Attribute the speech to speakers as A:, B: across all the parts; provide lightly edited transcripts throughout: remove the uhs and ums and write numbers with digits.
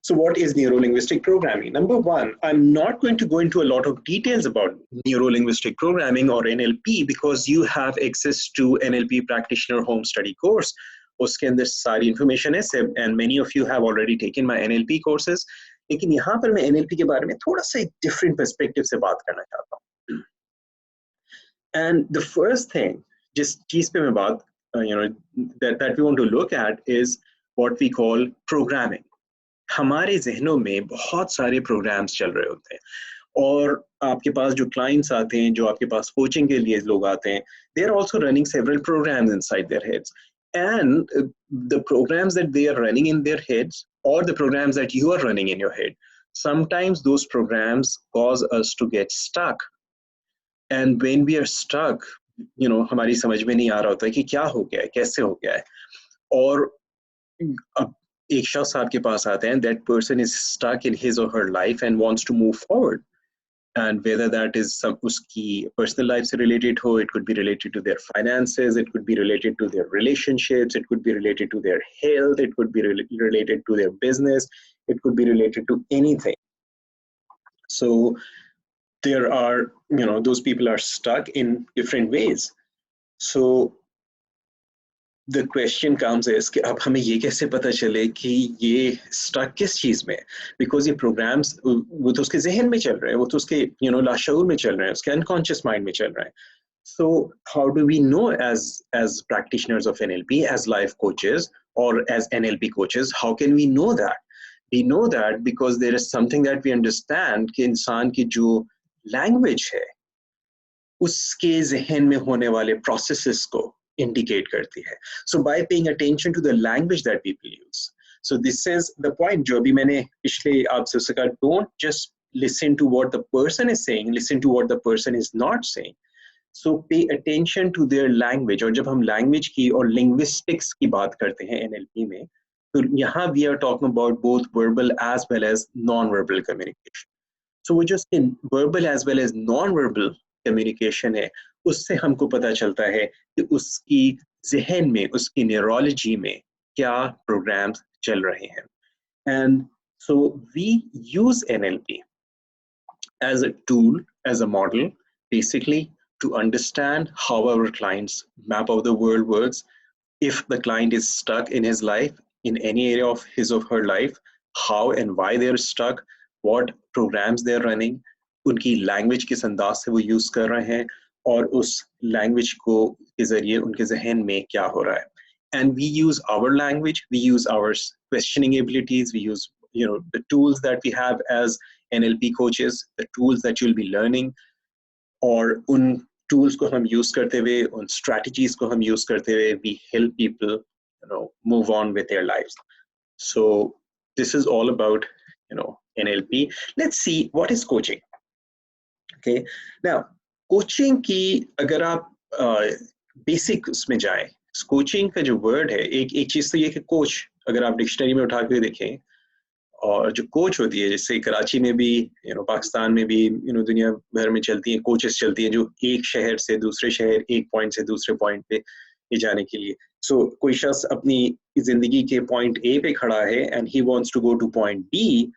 A: So what is neuro-linguistic programming? Number one, I'm not going to go into a lot of details about neuro-linguistic programming or NLP because you have access to NLP practitioner home study course. उसके अंदर सारी information है, and many of you have already taken my NLP courses. लेकिन यहाँ पर मैं NLP के बारे में थोड़ा सा एक different perspective से बात करना चाहता हूँ. And the first thing, जिस चीज़ पे मैं बात, that we want to look at is what we call programming. हमारे जहनों में बहुत सारे प्रोग्राम्स चल रहे होते हैं और आपके पास जो क्लाइंट्स आते हैं, जो आपके पास कोचिंग के लिए लोग आते हैं, they are also running several programs inside their heads, and the programs that they are running in their heads or the programs that you are running in your head, sometimes those programs cause us to get stuck, and when we are stuck, हमारी समझ में नहीं आ रहा होता है कि क्या हो गया है, कैसे हो गया है, और अब एक शख्स आपके पास आता है, that person is stuck in his or her life and wants to move forward, and whether that is उसकी personal life से related हो, it could be related to their finances, it could be related to their relationships, it could be related to their health, it could be related to their business, it could be related to anything. So there are, those people are stuck in different ways. So the question comes is कि अब हमें ये कैसे पता चले कि ये stuck किस चीज़ में है? Because ये programs वो तो उसके जहन में चल रहे हैं, वो तो उसके लाशऊर में चल रहे हैं, उसके unconscious mind में चल रहे हैं. So how do we know as practitioners of NLP, as life coaches or as NLP coaches, how can we know that? We know that because there is something that we understand कि इंसान की जो language है, उसके जहन में होने वाले processes को indicate करती है. So by paying attention to the language that people use. So this is the point जो अभी मैंने पिछले आपसे उससे कहा, don't just listen to what the person is saying, listen to what the person is not saying. So pay attention to their language. और जब हम language की और linguistics की बात करते हैं NLP में, तो यहाँ we are talking about both verbal as well as non-verbal communication. So वो जो verbal as well as non-verbal communication है, उससे हमको पता चलता है कि उसकी जहन में, उसकी न्यूरोलॉजी में क्या प्रोग्राम्स चल रहे हैं. And so we use NLP as a tool, as a model, basically to understand how our clients map out the world works. If the client is stuck in his life, in any area of his or her life, how and why they're stuck, what programs they're running, उनकी language किस अंदाज से वो use कर रहे हैं, और उस language को के जरिए उनके जहन में क्या हो रहा है. And we use our language, we use our questioning abilities, we use the tools that we have as NLP coaches, the tools that you'll be learning, और उन tools को हम use करते हुए, उन strategies को हम use करते हुए, we help people move on with their lives. So this is all about NLP. Let's see what is coaching. Okay, now coaching की अगर आप basic उसमें जाएं, coaching का जो word है, एक चीज़ तो ये कि coach अगर आप dictionary में उठा के देखें, और जो कोच होती है, जैसे कराची में भी, पाकिस्तान में भी, दुनिया भर में चलती हैं, कोचेस चलती हैं जो एक शहर से दूसरे शहर, एक पॉइंट से दूसरे पॉइंट पे ले जाने के लिए. सो कोई शख्स अपनी जिंदगी के पॉइंट ए पे खड़ा है and he wants to go to point B,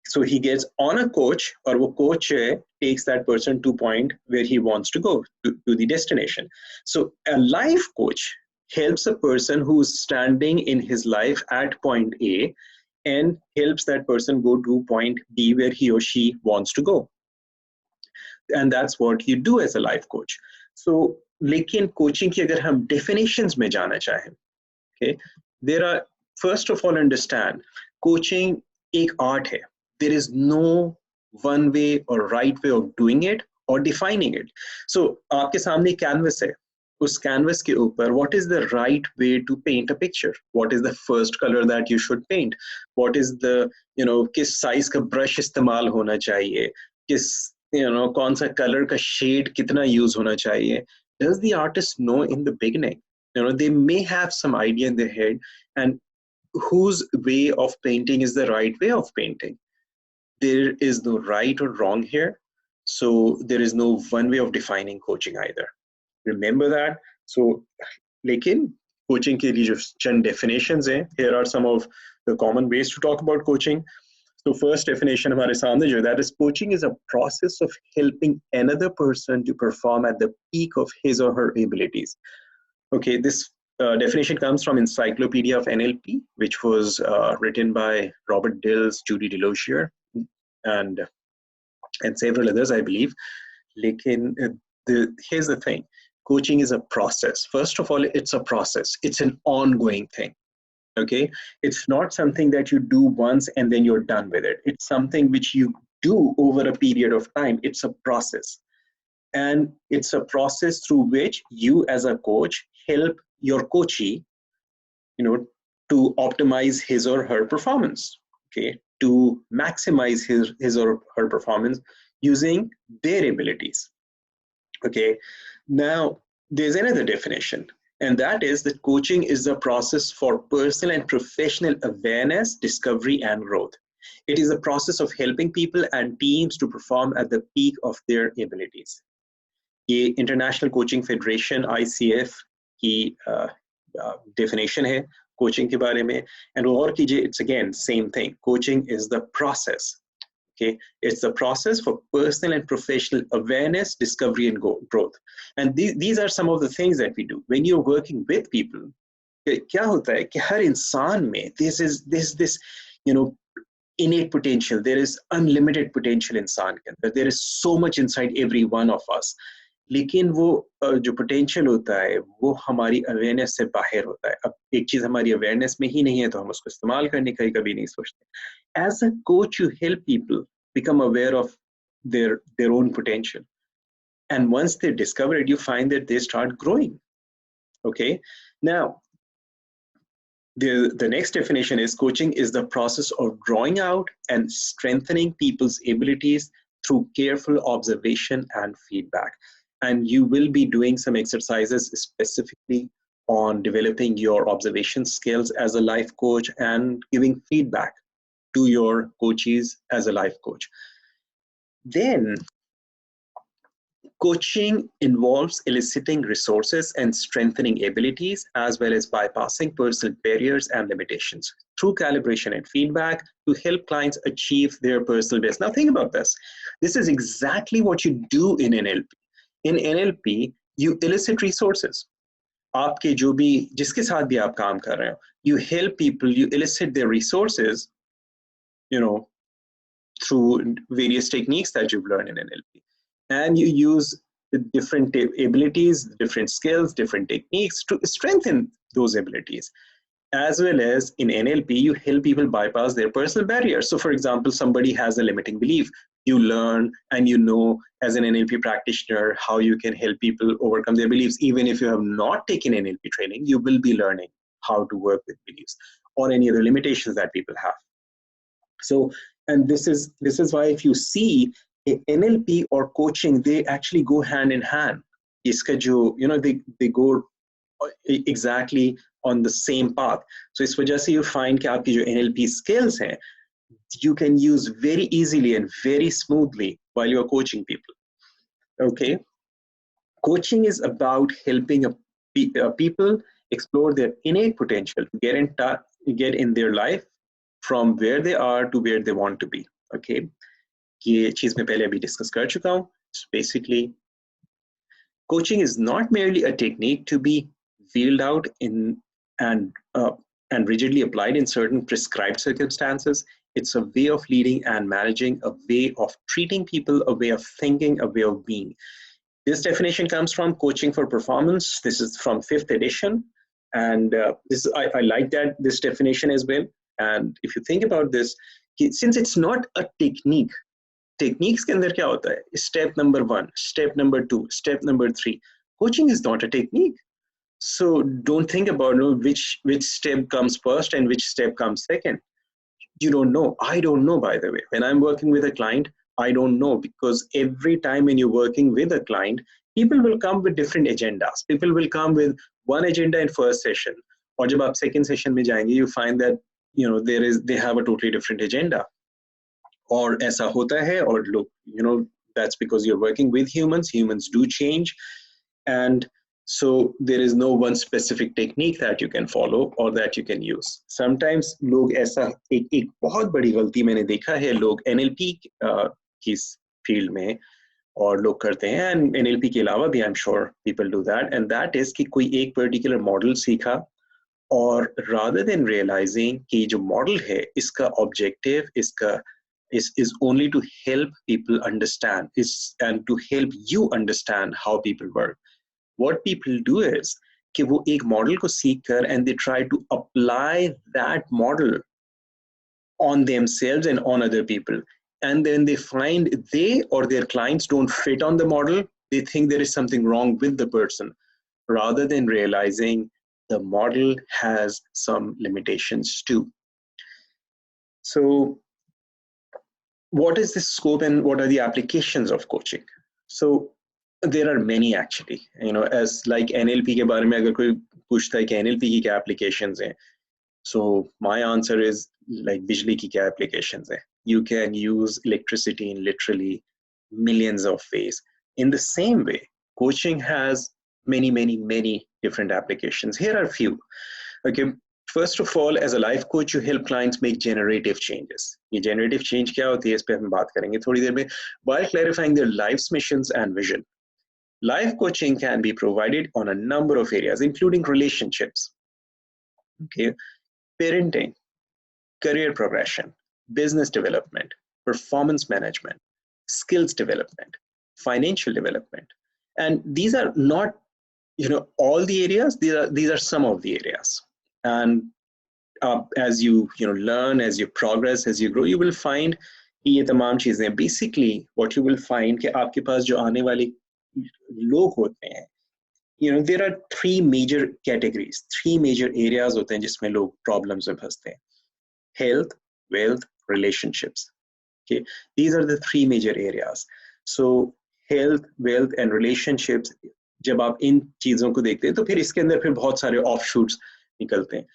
A: so he gets on a coach, और वो coach takes that person to point where he wants to go, to the destination. So a life coach helps a person who's standing in his life at point A and helps that person go to point B where he or she wants to go. And that's what you do as a life coach. So, लेकिन coaching की अगर हम definitions में जाना चाहें, okay, there are, first of all, understand, coaching एक art है. There is no one way or right way of doing it or defining it. So, आपके सामने canvas है. उस canvas के ऊपर, what is the right way to paint a picture? What is the first color that you should paint? What is the, किस size का brush इस्तेमाल होना चाहिए? किस, कौन सा color का shade कितना use होना चाहिए? Does the artist know in the beginning? They may have some idea in their head, and whose way of painting is the right way of painting? There is no right or wrong here. So there is no one way of defining coaching either. Remember that. So, लेकिन coaching के लिए जो चंद definitions हैं, here are some of the common ways to talk about coaching. So first definition हमारे सामने जो, that is coaching is a process of helping another person to perform at the peak of his or her abilities. Okay, this definition comes from Encyclopedia of NLP, which was written by Robert Dills, Judy Delosier, and several others, I believe. Here's the thing. Coaching is a process. First of all, it's a process. It's an ongoing thing. Okay, it's not something that you do once and then you're done with it. It's something which you do over a period of time. It's a process, and it's a process through which you as a coach help your coachee, to optimize his or her performance. Okay, to maximize his or her performance using their abilities. Okay, now there's another definition, and that is that coaching is the process for personal and professional awareness, discovery, and growth. It is a process of helping people and teams to perform at the peak of their abilities. ये international coaching federation ICF की definition है coaching के बारे में, and और कीजिए, it's again same thing. Coaching is the process. Okay, it's the process for personal and professional awareness, discovery, and growth. And these are some of the things that we do when you're working with people. क्या होता है कि हर इंसान में this innate potential. There is unlimited potential इंसान के अंदर. There is so much inside every one of us. लेकिन वो जो पोटेंशियल होता है वो हमारी अवेयरनेस से बाहर होता है. अब एक चीज हमारी अवेयरनेस में ही नहीं है तो हम उसको इस्तेमाल करने का कभी नहीं सोचते. As a coach, you help people become aware of their own potential, and once they discover it, you find that they start growing. Okay, now the next definition is coaching is the process of drawing out and strengthening people's abilities through careful observation and feedback. And you will be doing some exercises specifically on developing your observation skills as a life coach and giving feedback to your coaches as a life coach. Then coaching involves eliciting resources and strengthening abilities, as well as bypassing personal barriers and limitations through calibration and feedback to help clients achieve their personal best. Now think about this. This is exactly what you do in NLP. In NLP, you elicit resources. आपके जो भी जिसके साथ भी आप काम कर रहे हो, you help people, you elicit their resources, through various techniques that you've learned in NLP. And you use the different abilities, different skills, different techniques to strengthen those abilities. As well as in NLP, you help people bypass their personal barriers. So for example, somebody has a limiting belief. You learn and as an NLP practitioner how you can help people overcome their beliefs. Even if you have not taken NLP training, you will be learning how to work with beliefs or any other limitations that people have. So, and this is why if you see NLP or coaching, they actually go hand in hand. Iska jo, they go exactly on the same path. So इस वजह से you find कि आपकी जो NLP skills हैं, you can use very easily and very smoothly while you're coaching people. Okay, coaching is about helping people explore their innate potential to get in their life from where they are to where they want to be. Okay, ये चीज मैं पहले अभी discuss कर चुका हूँ. So basically, coaching is not merely a technique to be wheeled out in and rigidly applied in certain prescribed circumstances. It's a way of leading and managing, a way of treating people, a way of thinking, a way of being. This definition comes from Coaching for Performance. This is from 5th edition. And I like this definition as well. And if you think about this, since it's not a technique, techniques के अंदर क्या होता है? Step number 1, step number 2, step number 3. Coaching is not a technique. So don't think about which step comes first and which step comes second. You don't know. I don't know, by the way. When I'm working with a client, I don't know, because every time when you're working with a client, people will come with different agendas. People will come with one agenda in first session. और जब आप second session में जाएंगे, you find that they have a totally different agenda. और ऐसा होता है, और look, that's because you're working with humans. Humans do change, and So there is no one specific technique that you can follow or that you can use. Sometimes लोग ऐसा एक बहुत बड़ी गलती मैंने देखा है, लोग NLP की फील्ड में और लोग करते हैं, एंड NLP के अलावा भी I am sure people do that, and that is कि कोई एक पर्टिकुलर मॉडल सीखा और rather than realizing कि जो मॉडल है इसका ऑब्जेक्टिव इसका is only to help people understand and to help you understand how people work. What people do is कि वो एक मॉडल को सीख कर and they try to apply that model on themselves and on other people, and then they find they or their clients don't fit on the model. They think there is something wrong with the person rather than realizing the model has some limitations too. So what is the scope and what are the applications of coaching? So there are many actually, as like NLP के बारे में अगर कोई पूछता है कि NLP की क्या applications हैं, so my answer is like बिजली की क्या applications हैं. You can use electricity in literally millions of ways. In the same way, coaching has many different applications. Here are a few. Okay, first of all, as a life coach, you help clients make generative changes. ये generative change क्या होती है, इस पे हम बात करेंगे थोड़ी देर में, while clarifying their life's missions and vision. Life coaching can be provided on a number of areas, including relationships, okay, parenting, career progression, business development, performance management, skills development, financial development. And these are not, all the areas. These are some of the areas. And as you learn, as you progress, as you grow, you will find ये तमाम चीजें. Basically, what you will find कि आपके पास जो आने वाले लोग होते हैं, there are three major categories, three major areas होते हैं जिसमें लोग problems में फंसते हैं. Health, wealth, relationships. Okay, these are the three major areas. So health, wealth and relationships, जब आप इन चीजों को देखते हैं तो फिर इसके अंदर फिर बहुत सारे offshoots निकलते हैं,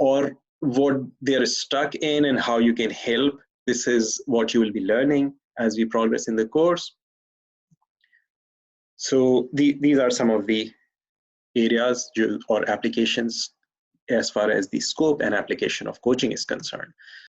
A: और what they're stuck in and how you can help. This is what you will be learning as we progress in the course. So these are some of the areas or applications as far as the scope and application of coaching is concerned.